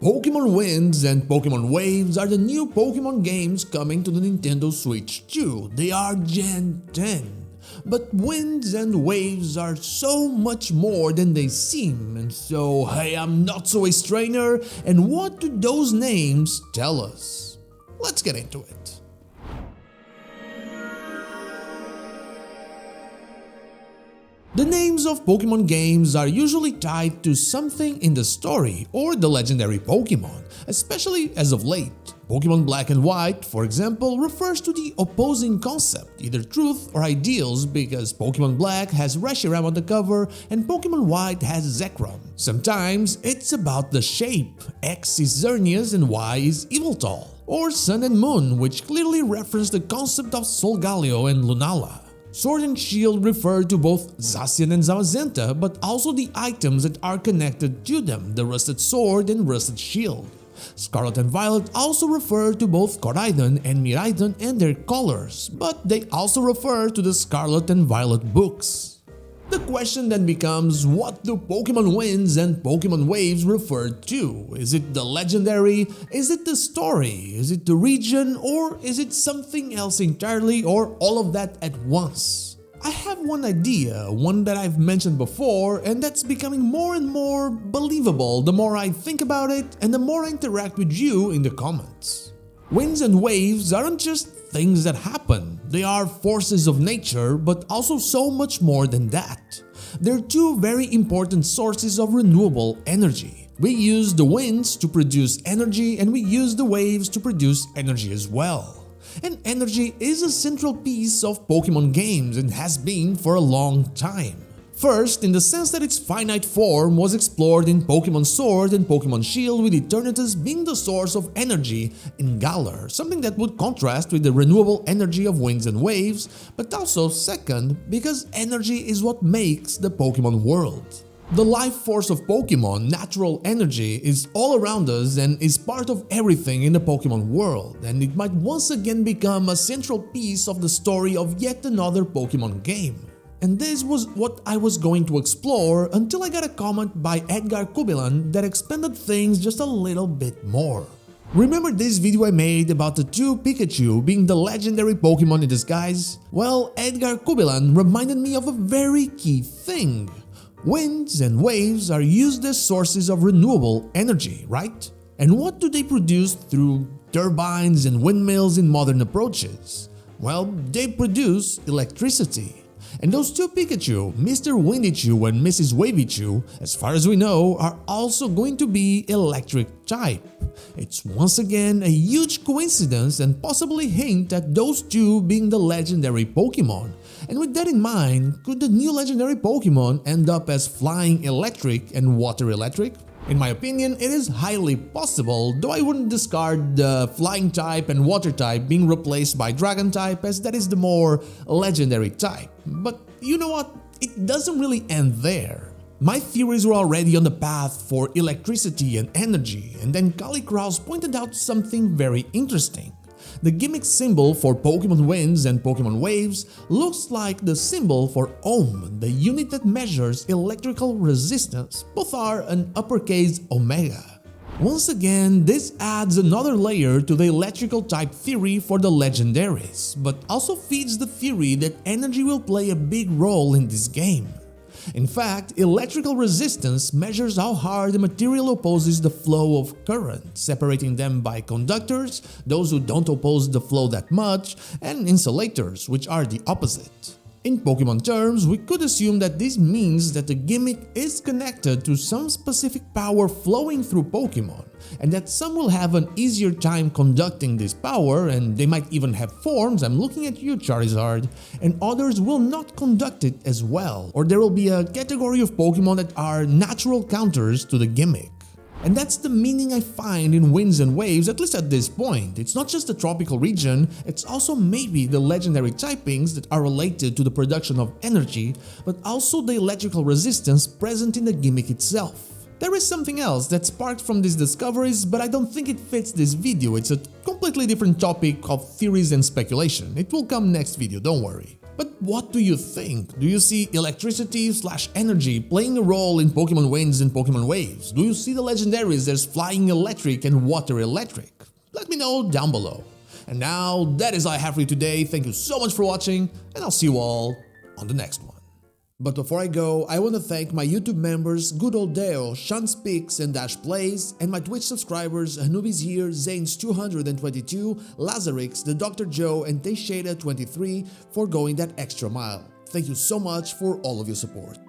Pokémon Winds and Pokémon Waves are the new Pokémon games coming to the Nintendo Switch 2. They are Gen 10. But Winds and Waves are so much more than they seem, and so hey, I'm not so a strainer, and what do those names tell us? Let's get into it. The names of Pokémon games are usually tied to something in the story or the legendary Pokémon, especially as of late. Pokémon Black and White, for example, refers to the opposing concept, either truth or ideals, because Pokémon Black has Reshiram on the cover and Pokémon White has Zekrom. Sometimes it's about the shape, X is Xerneas and Y is Yveltal, or Sun and Moon, which clearly reference the concept of Solgaleo and Lunala. Sword and Shield refer to both Zacian and Zamazenta, but also the items that are connected to them, the Rusted Sword and Rusted Shield. Scarlet and Violet also refer to both Koraidon and Miraidon and their colors, but they also refer to the Scarlet and Violet books. The question then becomes, what do Pokémon Winds and Pokémon Waves refer to? Is it the legendary? Is it the story? Is it the region? Or is it something else entirely, or all of that at once? I have one idea, one that I've mentioned before, and that's becoming more and more believable the more I think about it and the more I interact with you in the comments. Winds and waves aren't just things that happen, they are forces of nature, but also so much more than that. They're two very important sources of renewable energy. We use the winds to produce energy and we use the waves to produce energy as well. And energy is a central piece of Pokémon games and has been for a long time. First, in the sense that its finite form was explored in Pokémon Sword and Pokémon Shield, with Eternatus being the source of energy in Galar, something that would contrast with the renewable energy of Winds and Waves, but also second, because energy is what makes the Pokémon world. The life force of Pokémon, natural energy, is all around us and is part of everything in the Pokémon world, and it might once again become a central piece of the story of yet another Pokémon game. And this was what I was going to explore until I got a comment by Edgar Kubilan that expanded things just a little bit more. Remember this video I made about the two Pikachu being the legendary Pokémon in disguise? Well, Edgar Kubilan reminded me of a very key thing. Winds and waves are used as sources of renewable energy, right? And what do they produce through turbines and windmills in modern approaches? Well, they produce electricity. And those two Pikachu, Mr. Windychu and Mrs. Wavychu, as far as we know, are also going to be electric type. It's once again a huge coincidence and possibly hint at those two being the legendary Pokemon. And with that in mind, could the new legendary Pokemon end up as flying electric and water electric? In my opinion, it is highly possible, though I wouldn't discard the flying type and water type being replaced by dragon type, as that is the more legendary type. But you know what? It doesn't really end there. My theories were already on the path for electricity and energy, and then Calicross pointed out something very interesting. The gimmick symbol for Pokémon Winds and Pokémon Waves looks like the symbol for Ohm, the unit that measures electrical resistance. Both are an uppercase Omega. Once again, this adds another layer to the electrical type theory for the legendaries, but also feeds the theory that energy will play a big role in this game. In fact, electrical resistance measures how hard a material opposes the flow of current, separating them by conductors, those who don't oppose the flow that much, and insulators, which are the opposite. In Pokemon terms, we could assume that this means that the gimmick is connected to some specific power flowing through Pokemon, and that some will have an easier time conducting this power, and they might even have forms, I'm looking at you Charizard, and others will not conduct it as well, or there will be a category of Pokemon that are natural counters to the gimmick. And that's the meaning I find in Winds and Waves, at least at this point. It's not just the tropical region, it's also maybe the legendary typings that are related to the production of energy, but also the electrical resistance present in the gimmick itself. There is something else that sparked from these discoveries, but I don't think it fits this video. It's a completely different topic of theories and speculation. It will come next video, don't worry. But what do you think? Do you see electricity/energy playing a role in Pokémon Winds and Pokémon Waves? Do you see the legendaries as flying electric and water electric? Let me know down below. And now, that is all I have for you today. Thank you so much for watching, and I'll see you all on the next one. But before I go, I want to thank my YouTube members Good Old Deo, Sean Speaks and Dash Plays, and my Twitch subscribers Anubis Here, Zanes222, Lazarix, The Dr. Joe, and Teixeira23 for going that extra mile. Thank you so much for all of your support.